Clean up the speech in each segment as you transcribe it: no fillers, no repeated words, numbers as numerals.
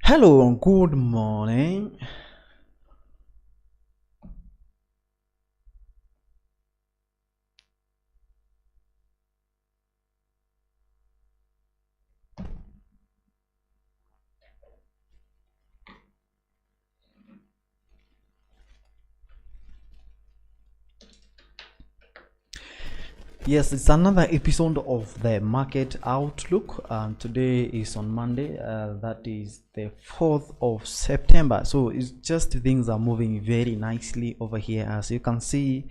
Hello, good morning. Yes, it's another episode of the Market Outlook. Today is on Monday, that is the 4th of September. So it's just things are moving very nicely over here. As you can see,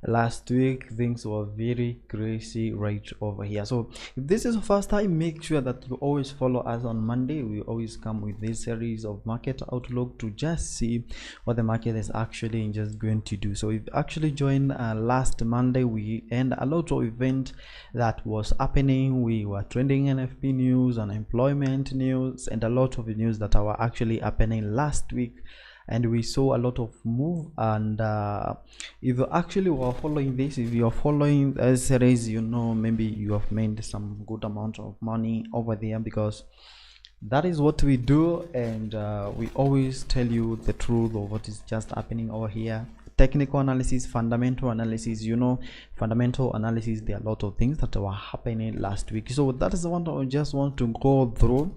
last week things were very crazy right over here. So if this is the first time, make sure that you always follow us on Monday. We always come with this series of Market Outlook to just see what the market is actually just going to do. So if you actually joined last Monday, we end a lot of event that was happening. We were trending NFP news, unemployment news, and a lot of news that were actually happening last week, and we saw a lot of move. And if you actually were following this, if you're following the series, maybe you have made some good amount of money over there, because that is what we do. And we always tell you the truth of what is just happening over here. Technical analysis, fundamental analysis. Fundamental analysis, there are a lot of things that were happening last week, so that is the one that I just want to go through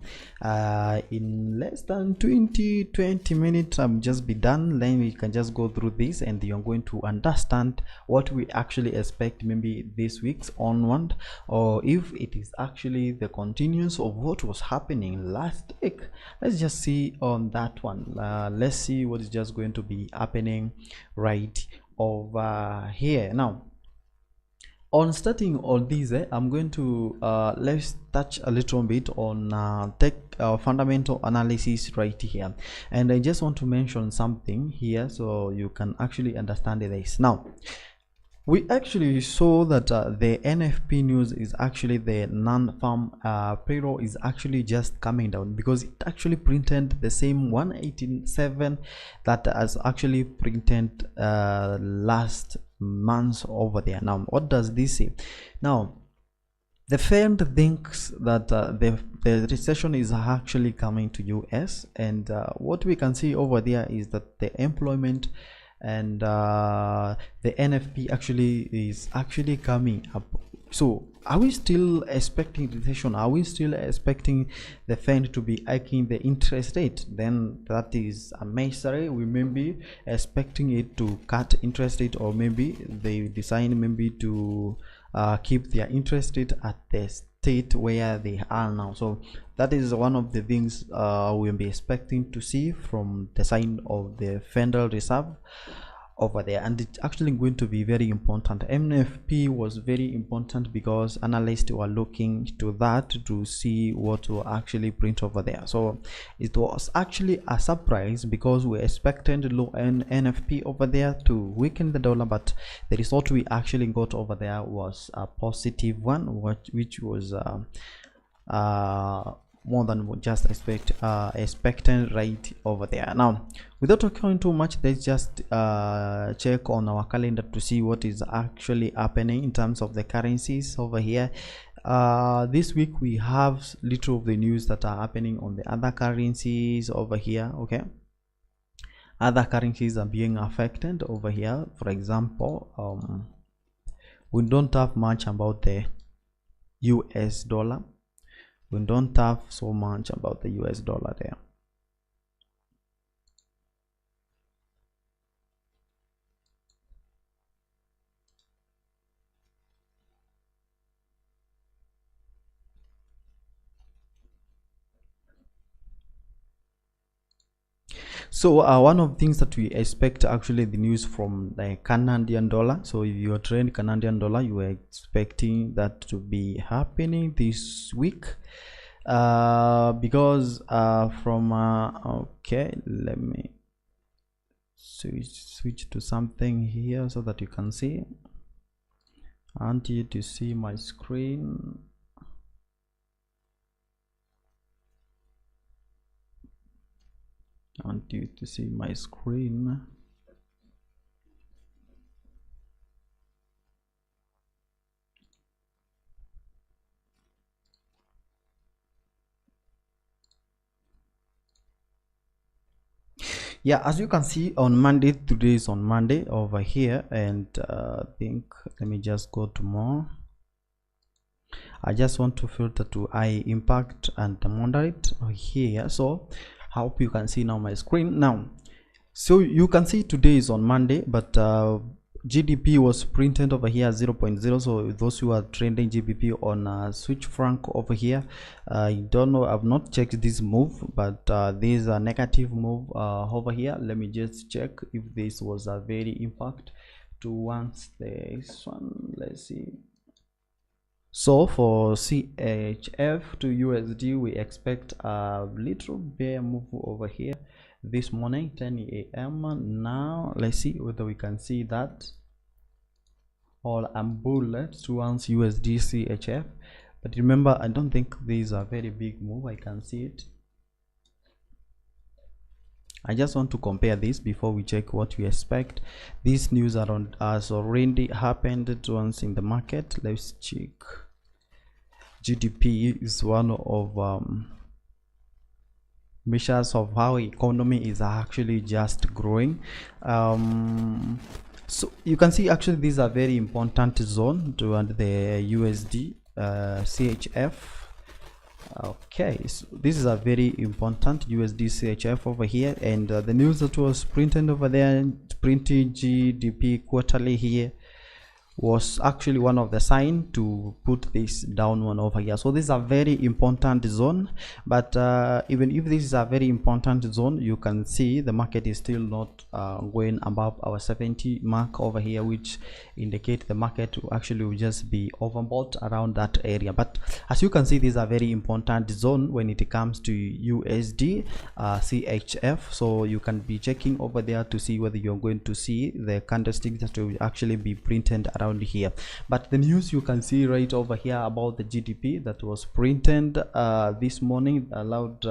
in less than 20 minutes. I'm just be done, then we can just go through this, and you're going to understand what we actually expect maybe this week's onward, or if it is actually the continuance of what was happening last week. Let's just see on that one. Let's see what is just going to be happening right over here. Now, on starting all these, I'm going to let's touch a little bit on fundamental analysis right here, and I just want to mention something here so you can actually understand this. Now, we actually saw that the NFP news is actually the non-farm payroll is actually just coming down, because it actually printed the same 187 that has actually printed last month over there. Now, what does this say? Now, the Fed thinks that the recession is actually coming to US, and what we can see over there is that the employment and the NFP actually is actually coming up. So are we still expecting recession? Are we still expecting the Fed to be hiking the interest rate? Then that is a mystery. We may be expecting it to cut interest rate, or maybe they decide maybe to keep their interest rate at the state where they are now. So that is one of the things we'll be expecting to see from the side of the Federal Reserve over there, and it's actually going to be very important. NFP was very important because analysts were looking to that to see what will actually print over there. So it was actually a surprise, because we expected low NFP over there to weaken the dollar, but the result we actually got over there was a positive one, which was more than just expecting right over there. Now, without talking too much, let's just check on our calendar to see what is actually happening in terms of the currencies over here. This week we have little of the news that are happening on the other currencies over here. Okay, other currencies are being affected over here. For example, we don't have much about the US dollar. We don't have so much about the US dollar there. So one of the things that we expect, actually the news from the Canadian dollar. So if you are trading Canadian dollar, you are expecting that to be happening this week, because from okay, let me switch to something here so that you can see. I want you to see my screen. I want you to see my screen. Yeah, as you can see on Monday, today is on Monday over here, and I think let me just go to more. I just want to filter to high impact and moderate here, so I hope you can see now my screen now. So you can see today is on Monday, but GDP was printed over here 0.0. so those who are trading GBP on Swiss franc over here, I don't know, I've not checked this move, but this is a negative move over here. Let me just check if this was a very impact towards this one. Let's see. So for CHF to USD, we expect a little bear move over here this morning 10 a.m. Now let's see whether we can see that, or I'm bullet towards USD CHF, but remember, I don't think these are very big move. I can see it. I just want to compare this before we check what we expect. This news around has already happened once in the market. Let's check. GDP is one of measures of how economy is actually just growing. So you can see actually these are very important zone to the USD CHF. Okay, so this is a very important USD CHF over here, and the news that was printed over there, printing GDP quarterly here, was actually one of the sign to put this down one over here. So this is a very important zone, but even if this is a very important zone, you can see the market is still not going above our 70 mark over here, which indicate the market will actually just be overbought around that area. But as you can see, this is a very important zone when it comes to USD CHF. So you can be checking over there to see whether you're going to see the candlestick that will actually be printed around here. But the news you can see right over here about the GDP that was printed this morning allowed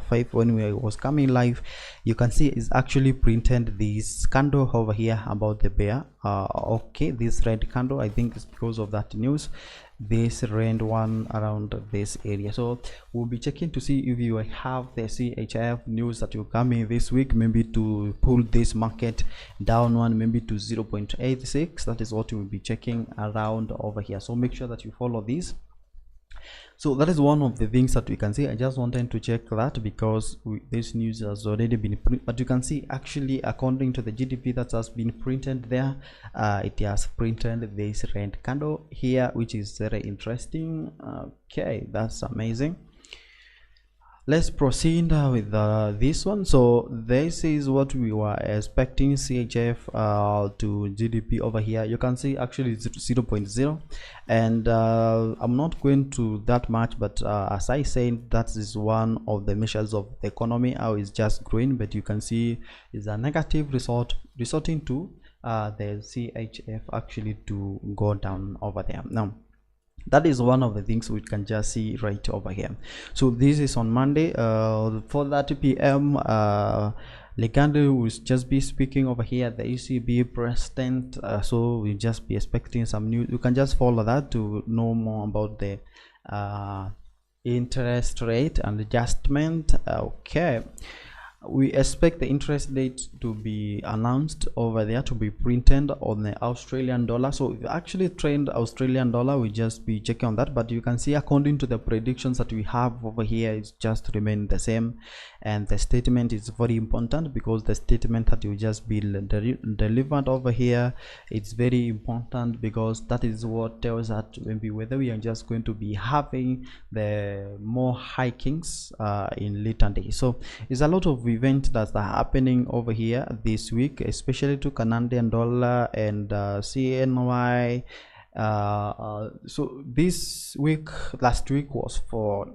5 when we was coming live, you can see is actually printed this candle over here about the bear. Okay, this red candle, I think it's because of that news, this red one around this area. So we'll be checking to see if you have the CHF news that will come in this week, maybe to pull this market down one, maybe to 0.86. that is what we'll be checking around over here. So make sure that you follow this. So that is one of the things that we can see. I just wanted to check that because this news has already been printed, but you can see actually according to the GDP that has been printed there, it has printed this red candle here, which is very interesting. Okay, that's amazing. Let's proceed with this one. So this is what we were expecting, CHF to GDP over here. You can see actually it's 0.0, and I'm not going to that much, but as I said, that is one of the measures of the economy, how it's just growing. But you can see is a negative result resulting to the CHF actually to go down over there. Now that is one of the things we can just see right over here. So this is on Monday 4:30 p.m. Legando will just be speaking over here, the ECB president. So we'll just be expecting some news. You can just follow that to know more about the interest rate and adjustment. Okay, we expect the interest rate to be announced over there, to be printed on the Australian dollar. So if you actually trend Australian dollar, we just be checking on that. But you can see according to the predictions that we have over here, it's just remain the same. And the statement is very important because the statement that you just be delivered over here, it's very important because that is what tells us maybe whether we are just going to be having the more hikings in later days. So it's a lot of events that are happening over here this week, especially to Canadian dollar and CNY. So this week, last week was for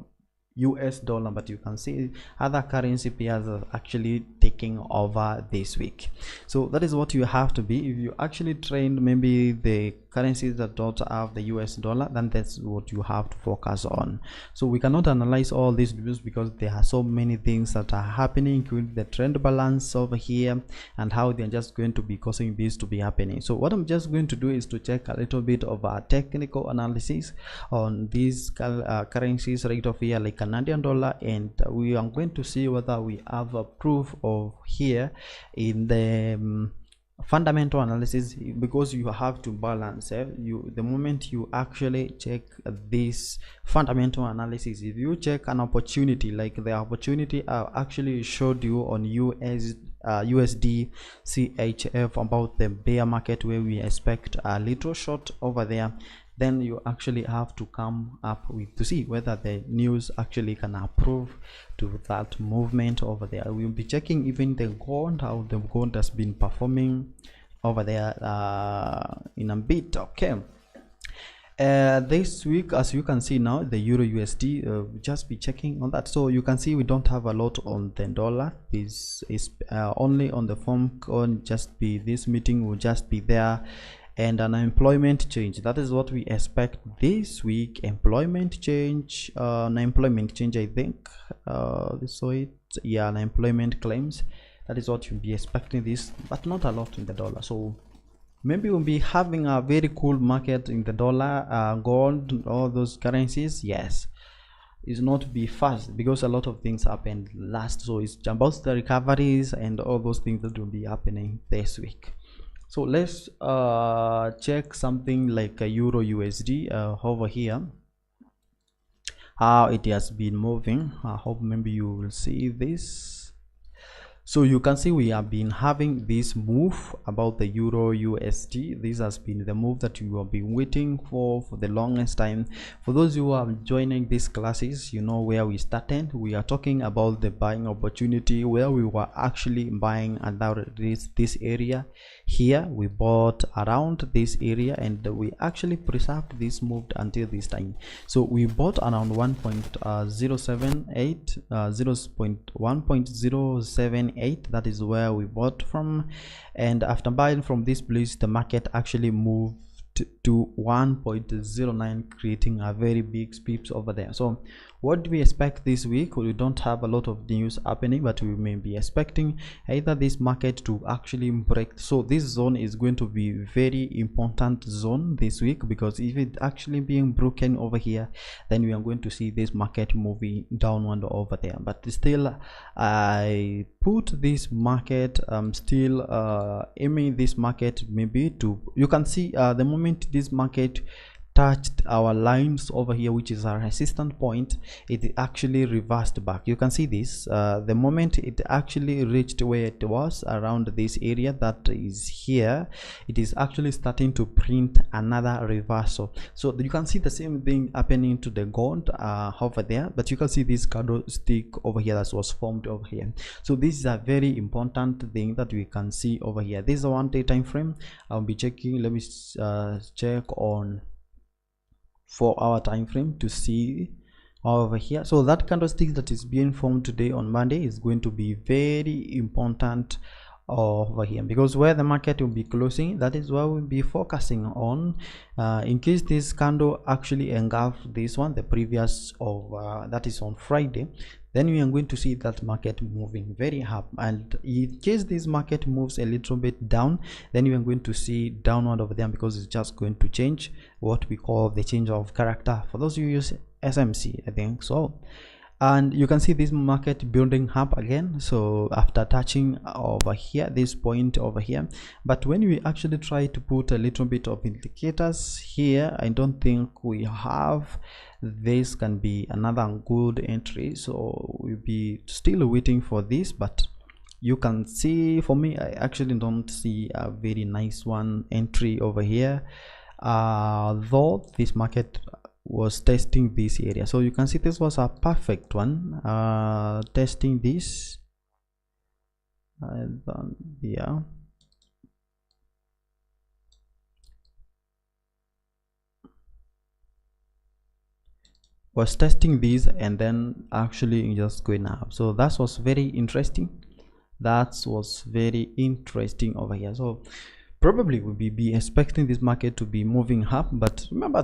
US dollar, but you can see other currency pairs are actually taking over this week. So that is what you have to be if you actually trained maybe the currencies that don't have the US dollar, then that's what you have to focus on. So we cannot analyze all these news because there are so many things that are happening, including the trend balance over here and how they're just going to be causing this to be happening. So what I'm just going to do is to check a little bit of our technical analysis on these currencies right over here, like Canadian dollar, and we are going to see whether we have a proof of here in the fundamental analysis, because you have to balance the moment you actually check this fundamental analysis. If you check an opportunity, like the opportunity I actually showed you on USD CHF about the bear market, where we expect a little short over there, then you actually have to come up with to see whether the news actually can approve to that movement over there. We'll be checking even the gold, how the gold has been performing over there in a bit. Okay, this week, as you can see now, the Euro USD, just be checking on that. So you can see we don't have a lot on the dollar. This is only on the form coin. Just be this meeting will just be there, and an employment change, that is what we expect this week. Employment change, unemployment change, I think. So an employment claims, that is what you'll be expecting this, but not a lot in the dollar. So maybe we'll be having a very cool market in the dollar, gold, all those currencies. Yes, it's not be fast because a lot of things happened last, so it's about the recoveries and all those things that will be happening this week. So let's check something like a Euro USD over here, how it has been moving. I hope maybe you will see this. So you can see we have been having this move about the Euro USD. This has been the move that you have been waiting for the longest time. For those who are joining these classes, you know where we started. We are talking about the buying opportunity, where we were actually buying around this area here. We bought around this area and we actually preserved this move until this time. So we bought around 1.078, 1.078. That is where we bought from, and after buying from this place, the market actually moved to 1.09, creating a very big spips over there. So what do we expect this week? We don't have a lot of news happening, but we may be expecting either this market to actually break. So this zone is going to be very important zone this week, because if it actually being broken over here, then we are going to see this market moving downward over there. But still, I put this market still aiming this market maybe to, you can see the moment this market touched our lines over here, which is our resistance point, it actually reversed back. You can see this the moment it actually reached where it was around this area that is here, it is actually starting to print another reversal. So you can see the same thing happening to the gold over there, but you can see this candlestick over here that was formed over here. So this is a very important thing that we can see over here. This is a 1 day time frame. I'll be checking. Let me check on 4-hour time frame to see over here. So that candlestick that is being formed today on Monday is going to be very important over here, because where the market will be closing, that is where we'll be focusing on. In case this candle actually engulfed this one, the previous of that is on Friday, then we are going to see that market moving very up. And in case this market moves a little bit down, then we are going to see downward over there, because it's just going to change what we call the change of character. For those who use SMC, I think so. And you can see this market building up again, so after touching over here, this point over here. But when we actually try to put a little bit of indicators here, I don't think we have. This can be another good entry, so we'll be still waiting for this. But you can see, for me, I actually don't see a very nice one entry over here, though this market was testing this area. So you can see this was a perfect one, testing this, yeah, was testing this and then actually just going up. So that was very interesting. That was very interesting over here. So probably we'll be expecting this market to be moving up, but remember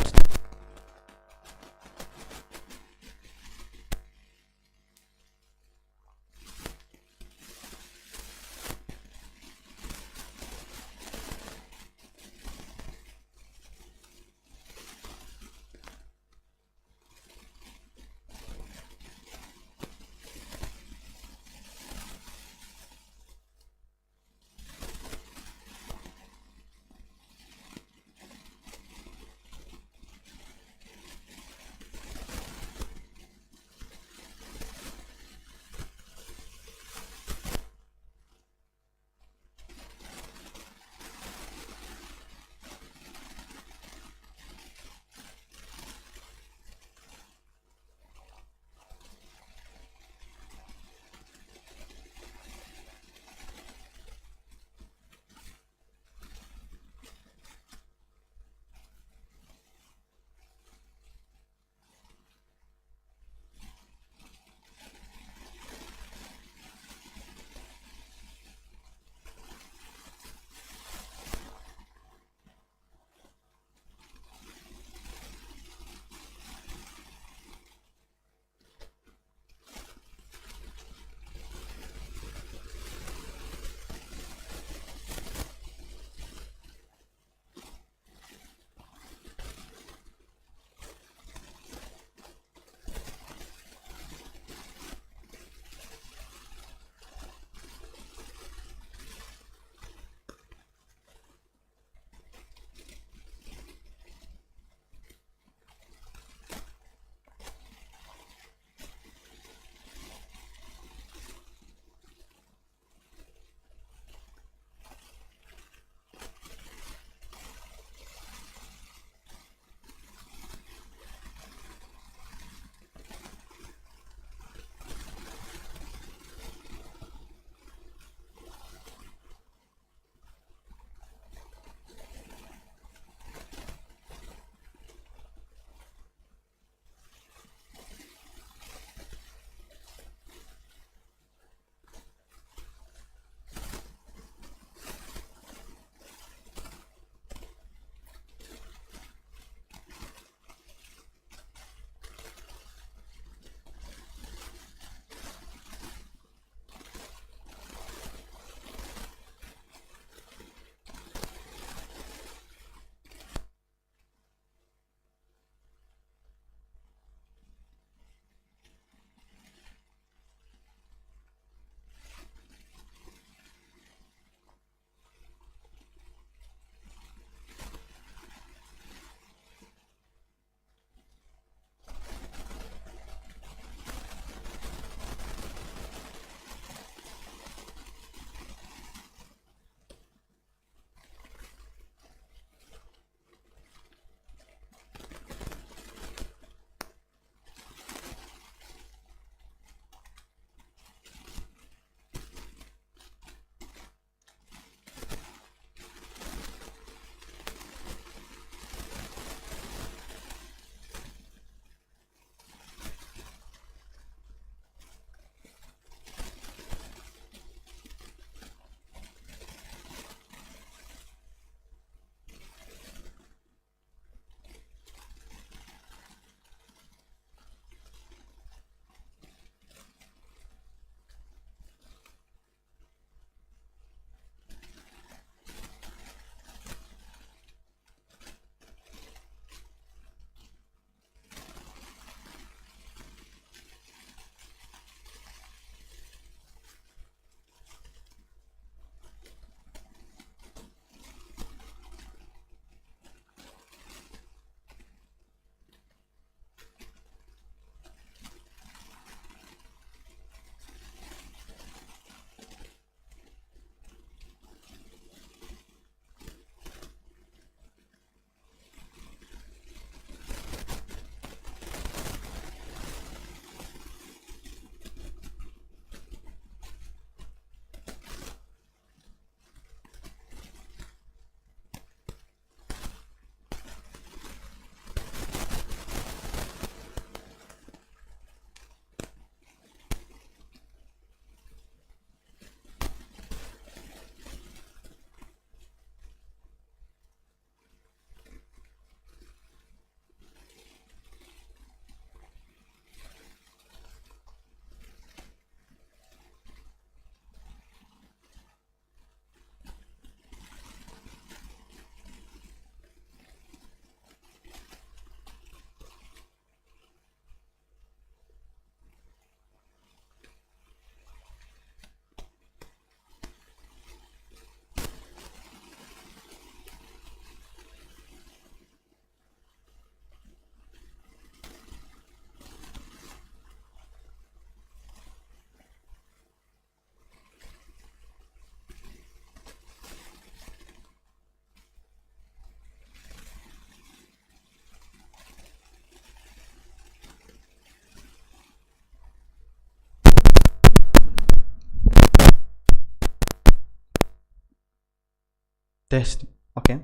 test. Okay,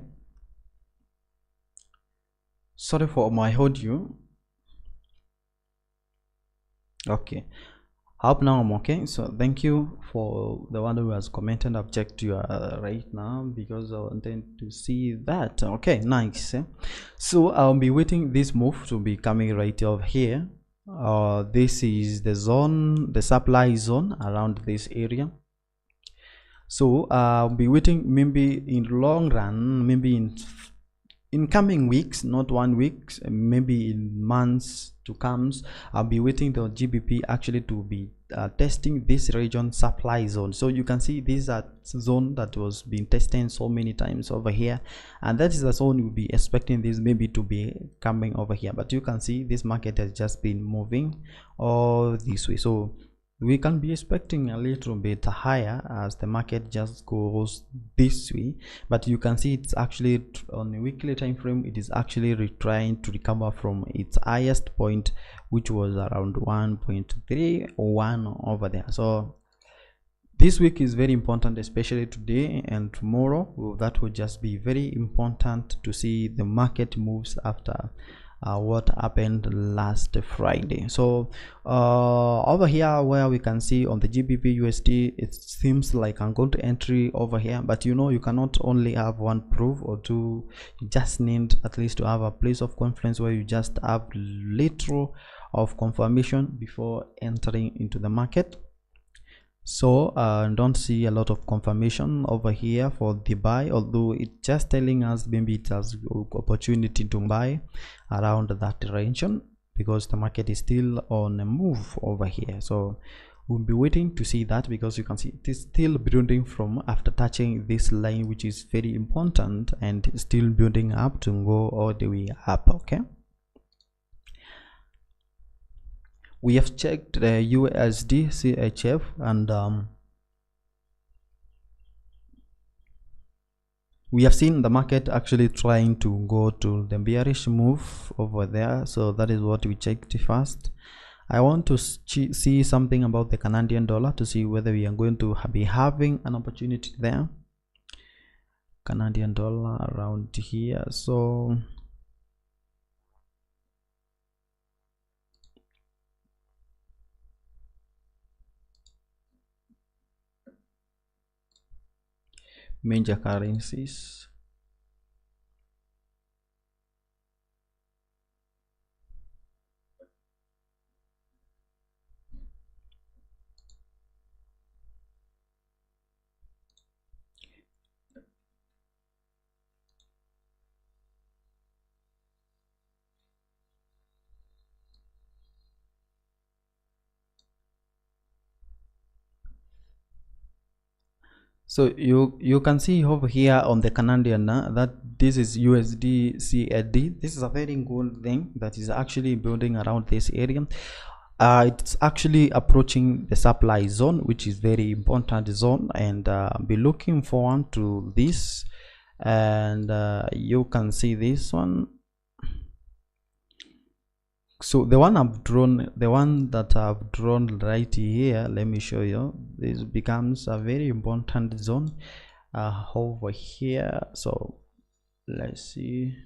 sorry for my audio. Okay, hope now I'm okay. So thank you for the one who has commented. I've checked you right now because I wanted to see that. Okay, nice. So I'll be waiting this move to be coming right over here. This is the zone, the supply zone around this area. So I'll be waiting maybe in long run, maybe in coming weeks, not 1 week, maybe in months to comes. I'll be waiting the GBP actually to be testing this region supply zone. So you can see this zone that was being tested so many times over here, and that is the zone we'll be expecting this maybe to be coming over here. But you can see this market has just been moving all this way, so we can be expecting a little bit higher as the market just goes this way. But you can see it's actually on a weekly time frame, it is actually trying to recover from its highest point, which was around 1.31 over there. So this week is very important, especially today and tomorrow. That will just be very important to see the market moves after what happened last Friday. So over here where we can see on the GBP USD, it seems like I'm going to entry over here, but you cannot only have one proof or two. You just need at least to have a place of confidence where you just have little of confirmation before entering into the market. So don't see a lot of confirmation over here for the buy, although it's just telling us maybe it has opportunity to buy around that region because the market is still on a move over here. So we'll be waiting to see that, because you can see it is still building from after touching this line, which is very important, and still building up to go all the way up. Okay, we have checked the USD CHF, and we have seen the market actually trying to go to the bearish move over there. So that is what we checked first. I want to see something about the Canadian dollar to see whether we are going to be having an opportunity there. Canadian dollar around here. So major currencies. So you can see over here on the Canadian that this is USD CAD. This is a very good thing that is actually building around this area. It's actually approaching the supply zone, which is very important zone, and be looking forward to this. And you can see this one. So the one that I've drawn right here, let me show you. This becomes a very important zone over here. So let's see.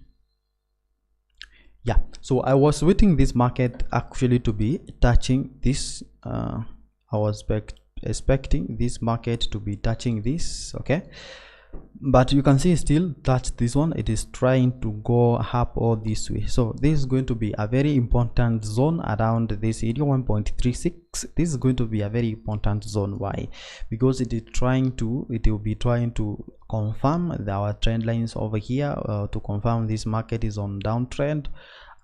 Yeah, so I was waiting this market actually to be touching this. I was expecting this market to be touching this. Okay, but you can see still touch this one. It is trying to go up all this way. So this is going to be a very important zone around this area 1.36. This is going to be a very important zone. Why? Because it will be trying to confirm our trend lines over here, to confirm this market is on downtrend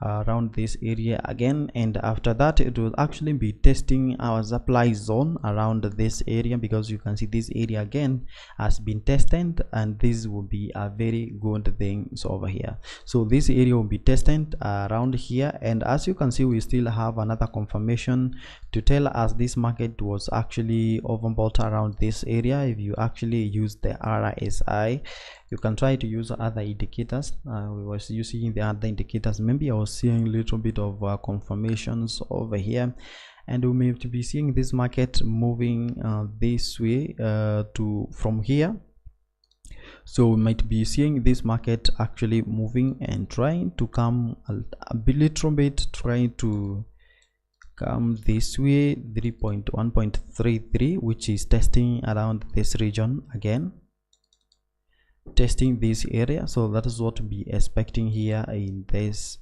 around this area again, and after that it will actually be testing our supply zone around this area, because you can see this area again has been tested, and this will be a very good thing over here. So this area will be tested around here, and as you can see we still have another confirmation to tell us this market was actually overbought around this area. If you actually use the RSI, you can try to use other indicators. We was using the other indicators. Maybe I was seeing a little bit of confirmations over here, and we may be seeing this market moving this way from here So we might be seeing this market actually moving and trying to come a little bit, trying to come this way, 3.1.33, which is testing around this region again, testing this area. So that is what we expecting here in this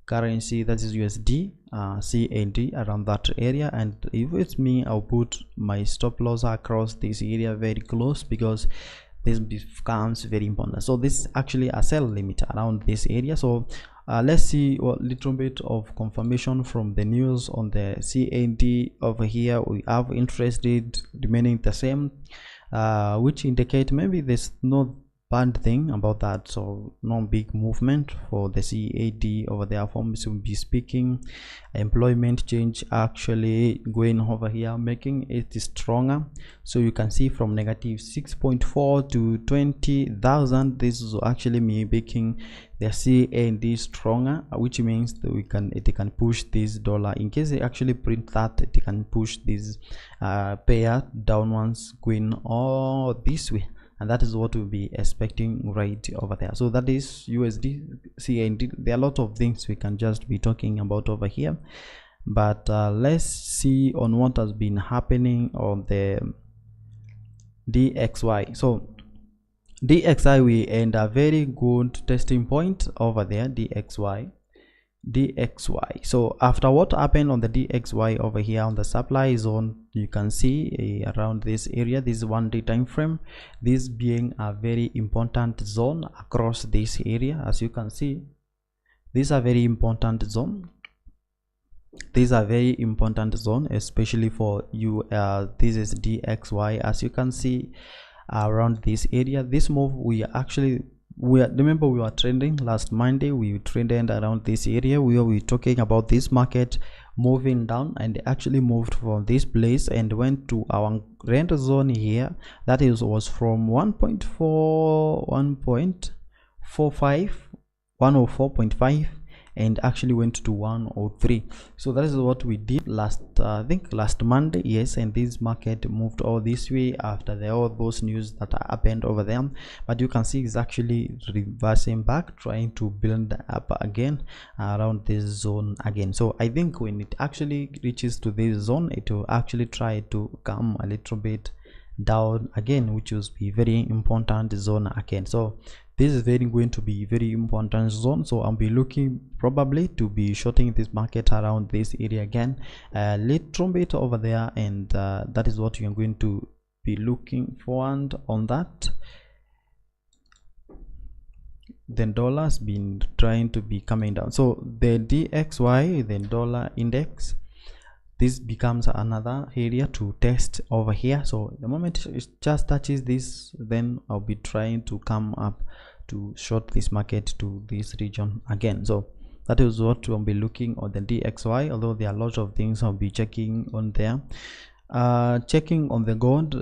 currency, that is USD, CAD, around that area. And if it's me, I'll put my stop loss across this area very close, because this becomes very important. So this is actually a sell limit around this area. So let's see a little bit of confirmation from the news on the CAD over here. We have interest rate remaining the same, which indicate maybe there's no bad thing about that, so no big movement for the CAD over there. Forms will be speaking, employment change actually going over here, making it stronger. So you can see from negative 6.4 to 20,000, this is actually me making the CAD stronger, which means that it can push this dollar. In case they actually print that, it can push this pair downwards, going all this way. And that is what we'll be expecting right over there. So that is USD CAD. There are a lot of things we can just be talking about over here, but let's see on what has been happening on the DXY. So DXY, we end a very good testing point over there, DXY. So after what happened on the DXY over here on the supply zone, you can see around this area, this 1-day time frame, this being a very important zone across this area. As you can see, these are very important zone. These are very important zone, especially for you. This is DXY. As you can see around this area, this move remember we were trending last Monday. We trended around this area. We were talking about this market moving down, and actually moved from this place and went to our rent zone here. That was from 1.4, 1.45, 104.5, and actually went to 103. So that is what we did last I think last Monday. Yes, and this market moved all this way after all those news that happened over there. But you can see it's actually reversing back, trying to build up again around this zone again. So I think when it actually reaches to this zone, it will actually try to come a little bit down again, which will be very important zone again. So this is going to be very important zone. So I'll be looking probably to be shorting this market around this area again, a little bit over there, and that is what you're going to be looking forward on that. Then dollar's been trying to be coming down. So the DXY, the dollar index, this becomes another area to test over here. So the moment it just touches this, then I'll be trying to come up to short this market to this region again. So that is what we'll be looking on the DXY, although there are a lot of things I'll be checking on there. Checking on the gold,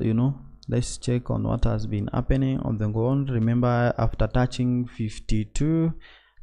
let's check on what has been happening on the gold. Remember, after touching 52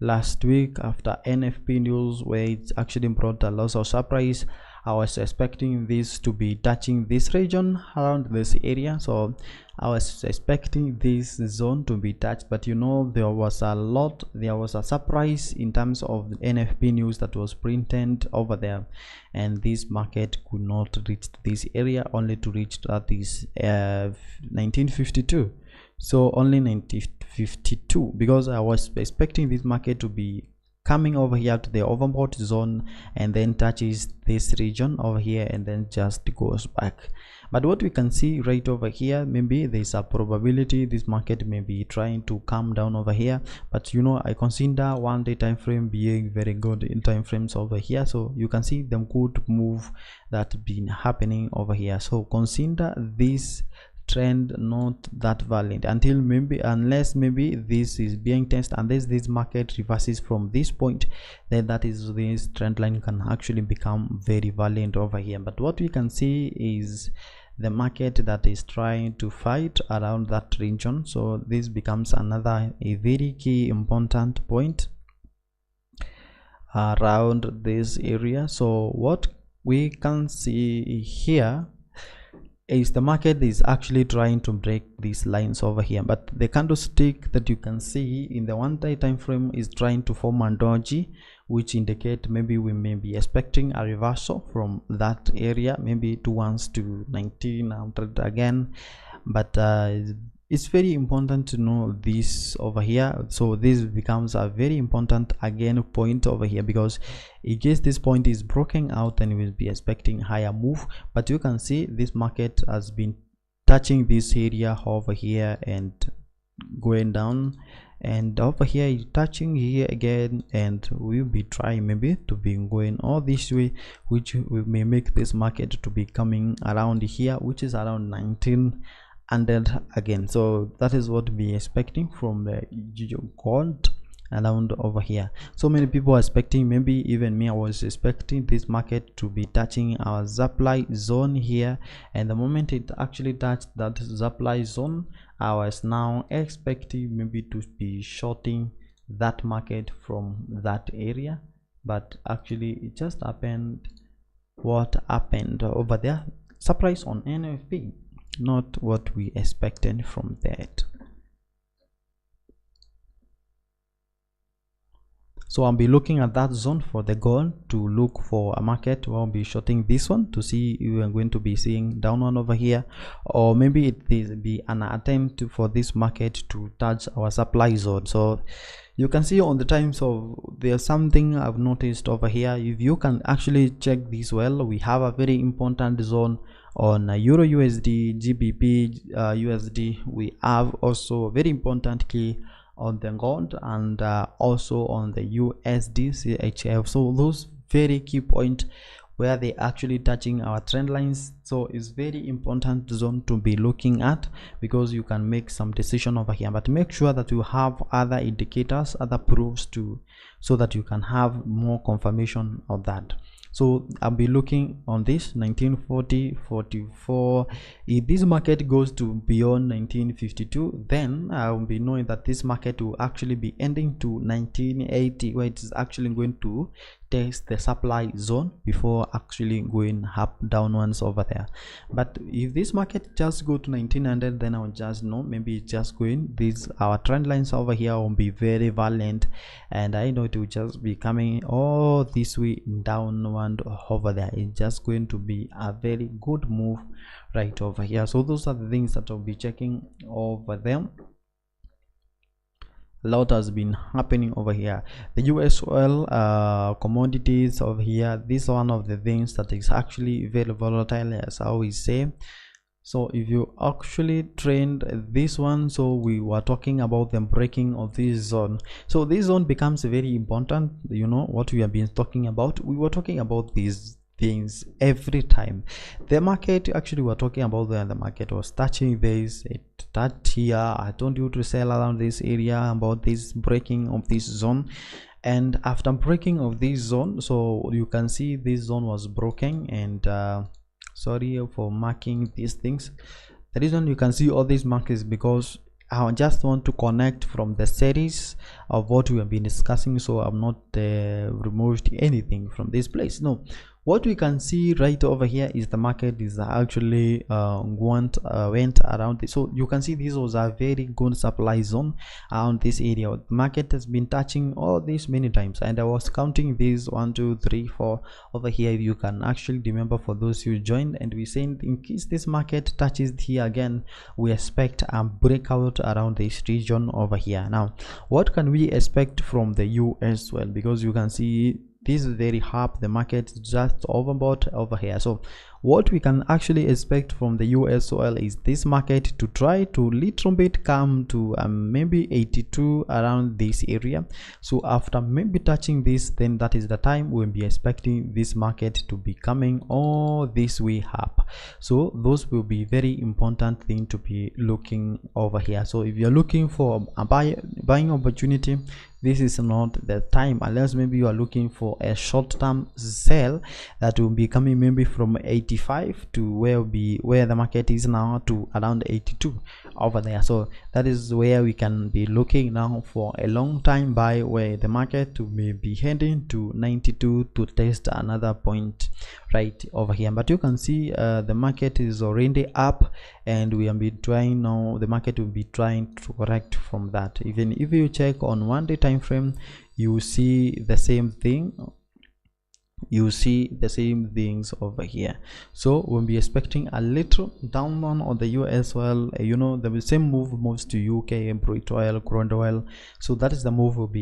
last week, after NFP news, where it actually brought a lot of surprise, I was expecting this to be touching this region around this area. So I was expecting this zone to be touched, but there was a surprise in terms of the NFP news that was printed over there, and this market could not reach this area, only to reach this 1952. So only 1952, because I was expecting this market to be coming over here to the overbought zone and then touches this region over here and then just goes back. But what we can see right over here, maybe there's a probability this market may be trying to come down over here. But I consider 1-day time frame being very good in time frames over here. So you can see them good move that been happening over here. So consider this trend not that valid until unless this is being tested, unless this market reverses from this point, then this trend line can actually become very valid over here. But what we can see is the market that is trying to fight around that region. So this becomes a very key important point around this area. So what we can see here is the market is actually trying to break these lines over here, but the candlestick that you can see in the 1 day time frame is trying to form a doji, which indicate maybe we may be expecting a reversal from that area, maybe towards to 1900 again. But it's very important to know this over here. So this becomes a very important again point over here, because in case this point is broken out, then we will be expecting higher move. But you can see this market has been touching this area over here and going down, and over here touching here again, and we'll be trying maybe to be going all this way, which we may make this market to be coming around here, which is around 1900 again. So that is what we expecting from the gold around over here. So many people are expecting, maybe even me, I was expecting this market to be touching our supply zone here, and the moment it actually touched that supply zone, I was now expecting maybe to be shorting that market from that area. But actually it just happened what happened over there, surprise on NFP, not what we expected from that. So I'll be looking at that zone for the gold to look for a market. I'll be shorting this one to see if we are going to be seeing down one over here, or maybe it will be an attempt for this market to touch our supply zone. So you can see on the times of, there's something I've noticed over here. If you can actually check this well, we have a very important zone on Euro USD, GBP USD. We have also a very important key on the gold, and also on the USD CHF. So those very key point where they actually touching our trend lines. So it's very important zone to be looking at, because you can make some decision over here, but make sure that you have other indicators, other proofs to, so that you can have more confirmation of that. So I'll be looking on this 1940, 44. If this market goes to beyond 1952, then I'll be knowing that this market will actually be ending to 1980, where it is actually going to test the supply zone before actually going up downwards over there. But if this market just go to 1900, then I'll just know maybe it's just going, these our trend lines over here will be very violent, and I know it will just be coming all this way downward over there. It's just going to be a very good move right over here. So those are the things that I'll be checking over them. A lot has been happening over here. The US oil commodities over here, this is one of the things that is actually very volatile, as I always say. So if you actually trend this one, so we were talking about the breaking of this zone. So this zone becomes very important. You know what we have been talking about, we were talking about these things every time the market actually we're talking about when the market was touching this, it touched here. I told you to sell around this area about this breaking of this zone, and after breaking of this zone, so you can see this zone was broken. And sorry for marking these things. The reason you can see all these marks is because I just want to connect from the series of what we have been discussing, so I'm not removed anything from this place. No, what we can see right over here is the market is actually went around this. So you can see this was a very good supply zone around this area. The market has been touching all this many times, and I was counting these 1 2 3 4 over here. If you can actually remember, for those who joined, and we saying in case this market touches here again, we expect a breakout around this region over here. Now what can we expect from the US? Well, because you can see this is very hard, the market is just overbought over here. So what we can actually expect from the US oil is this market to try to little bit come to maybe 82 around this area. So after maybe touching this, then that is the time we'll be expecting this market to be coming all this way up. So those will be very important thing to be looking over here. So if you're looking for a buying opportunity, this is not the time, unless maybe you are looking for a short-term sell that will be coming maybe from 80 85 to where the market is now, to around 82 over there. So that is where we can be looking now for a long time buy, where the market may be heading to 92 to test another point right over here. But you can see the market is already up, and we have been trying now, the market will be trying to correct from that. Even if you check on 1 day time frame, you see the same thing, you see the same things over here. So we'll be expecting a little down on the US oil. You know, the same move moves to UK, Brent oil, crude oil. So that is the move we'll be